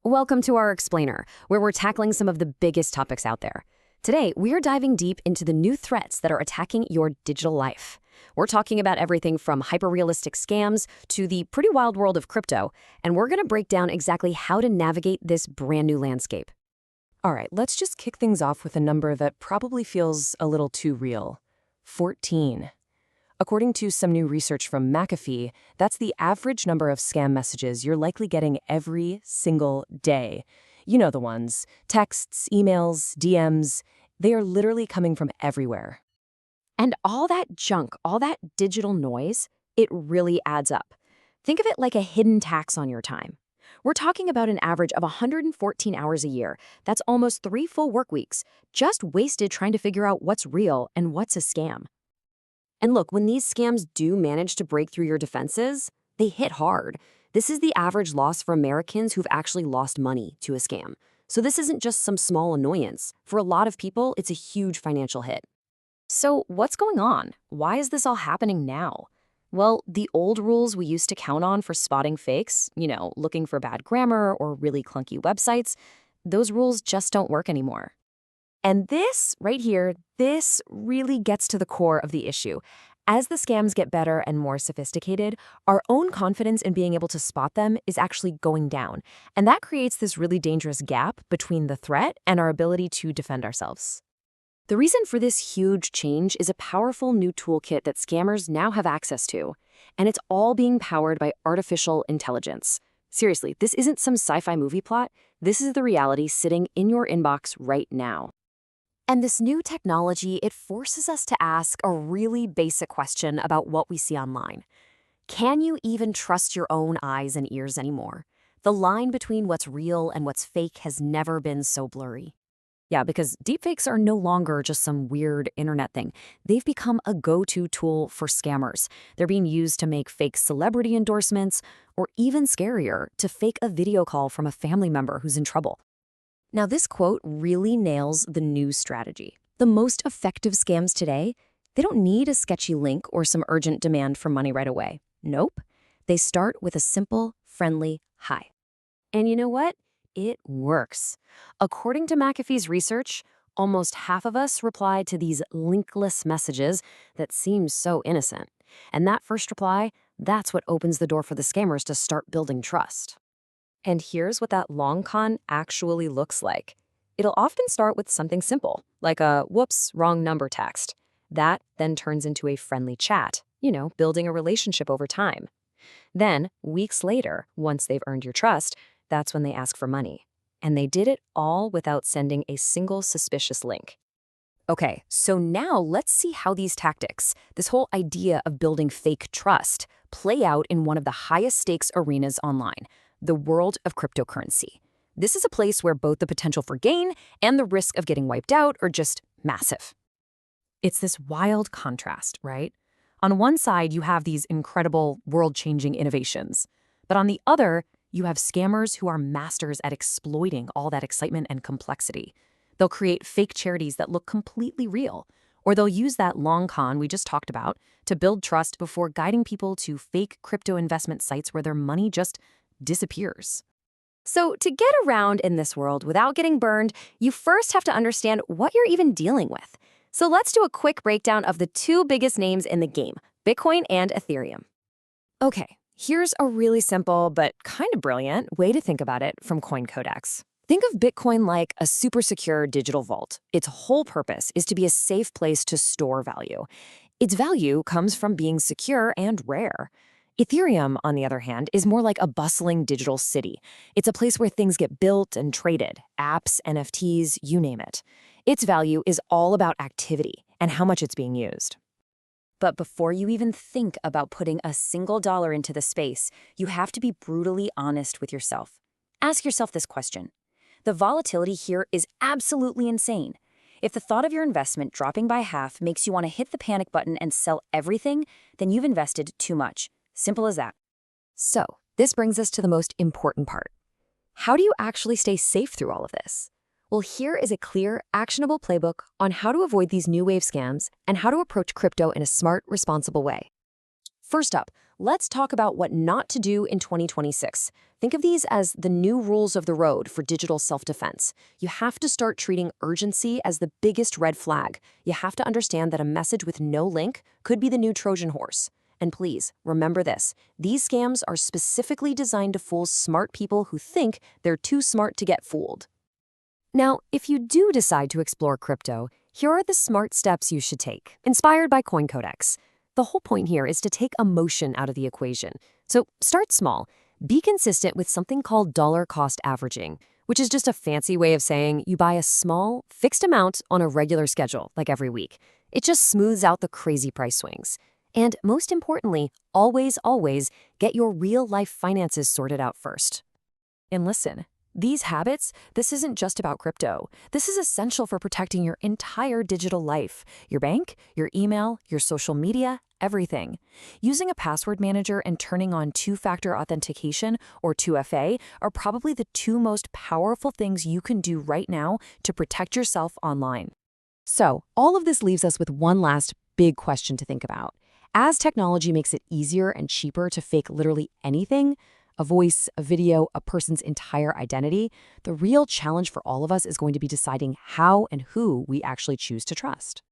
Welcome to our explainer, where we're tackling some of the biggest topics out there. Today, we are diving deep into the new threats that are attacking your digital life. We're talking about everything from hyper-realistic scams to the pretty wild world of crypto, and we're going to break down exactly how to navigate this brand new landscape. All right, let's just kick things off with a number that probably feels a little too real. 14. According to some new research from McAfee, that's the average number of scam messages you're likely getting every single day. You know the ones. Texts, emails, DMs. They are literally coming from everywhere. And all that junk, all that digital noise, it really adds up. Think of it like a hidden tax on your time. We're talking about an average of 114 hours a year. That's almost 3 full work weeks, just wasted trying to figure out what's real and what's a scam. And look, when these scams do manage to break through your defenses, they hit hard. This is the average loss for Americans who've actually lost money to a scam. So this isn't just some small annoyance. For a lot of people, it's a huge financial hit. So what's going on? Why is this all happening now? Well, the old rules we used to count on for spotting fakes, looking for bad grammar or really clunky websites, those rules just don't work anymore. And this, right here, this really gets to the core of the issue. As the scams get better and more sophisticated, our own confidence in being able to spot them is actually going down. And that creates this really dangerous gap between the threat and our ability to defend ourselves. The reason for this huge change is a powerful new toolkit that scammers now have access to, and it's all being powered by artificial intelligence. Seriously, this isn't some sci-fi movie plot. This is the reality sitting in your inbox right now. And this new technology, it forces us to ask a really basic question about what we see online. Can you even trust your own eyes and ears anymore? The line between what's real and what's fake has never been so blurry. Yeah, because deepfakes are no longer just some weird internet thing. They've become a go-to tool for scammers. They're being used to make fake celebrity endorsements, or even scarier, to fake a video call from a family member who's in trouble. Now, this quote really nails the new strategy. The most effective scams today, they don't need a sketchy link or some urgent demand for money right away. Nope. They start with a simple, friendly hi. And you know what? It works. According to McAfee's research, almost half of us reply to these linkless messages that seem so innocent. And that first reply, that's what opens the door for the scammers to start building trust. And here's what that long con actually looks like. It'll often start with something simple, like a whoops, wrong number text. That then turns into a friendly chat, building a relationship over time. Then, weeks later, once they've earned your trust, that's when they ask for money. And they did it all without sending a single suspicious link. Okay, so now let's see how these tactics, this whole idea of building fake trust, play out in one of the highest stakes arenas online, the world of cryptocurrency. This is a place where both the potential for gain and the risk of getting wiped out are just massive. It's this wild contrast, right? On one side, you have these incredible world-changing innovations. But on the other, you have scammers who are masters at exploiting all that excitement and complexity. They'll create fake charities that look completely real, or they'll use that long con we just talked about to build trust before guiding people to fake crypto investment sites where their money just disappears. So to get around in this world without getting burned, you first have to understand what you're even dealing with. So let's do a quick breakdown of the two biggest names in the game, Bitcoin and Ethereum. Okay, here's a really simple but kind of brilliant way to think about it from CoinCodex. Think of Bitcoin like a super secure digital vault. Its whole purpose is to be a safe place to store value. Its value comes from being secure and rare. Ethereum, on the other hand, is more like a bustling digital city. It's a place where things get built and traded, apps, NFTs, you name it. Its value is all about activity and how much it's being used. But before you even think about putting a single dollar into the space, you have to be brutally honest with yourself. Ask yourself this question. The volatility here is absolutely insane. If the thought of your investment dropping by half makes you want to hit the panic button and sell everything, then you've invested too much. Simple as that. So, this brings us to the most important part. How do you actually stay safe through all of this? Well, here is a clear, actionable playbook on how to avoid these new wave scams and how to approach crypto in a smart, responsible way. First up, let's talk about what not to do in 2026. Think of these as the new rules of the road for digital self-defense. You have to start treating urgency as the biggest red flag. You have to understand that a message with no link could be the new Trojan horse. And please, remember this. These scams are specifically designed to fool smart people who think they're too smart to get fooled. Now, if you do decide to explore crypto, here are the smart steps you should take, inspired by CoinCodex. The whole point here is to take emotion out of the equation. So start small. Be consistent with something called dollar cost averaging, which is just a fancy way of saying you buy a small, fixed amount on a regular schedule, like every week. It just smooths out the crazy price swings. And most importantly, always get your real-life finances sorted out first. And listen, these habits, this isn't just about crypto. This is essential for protecting your entire digital life. Your bank, your email, your social media, everything. Using a password manager and turning on two-factor authentication, or 2FA, are probably the two most powerful things you can do right now to protect yourself online. So, all of this leaves us with one last big question to think about. As technology makes it easier and cheaper to fake literally anything, a voice, a video, a person's entire identity, the real challenge for all of us is going to be deciding how and who we actually choose to trust.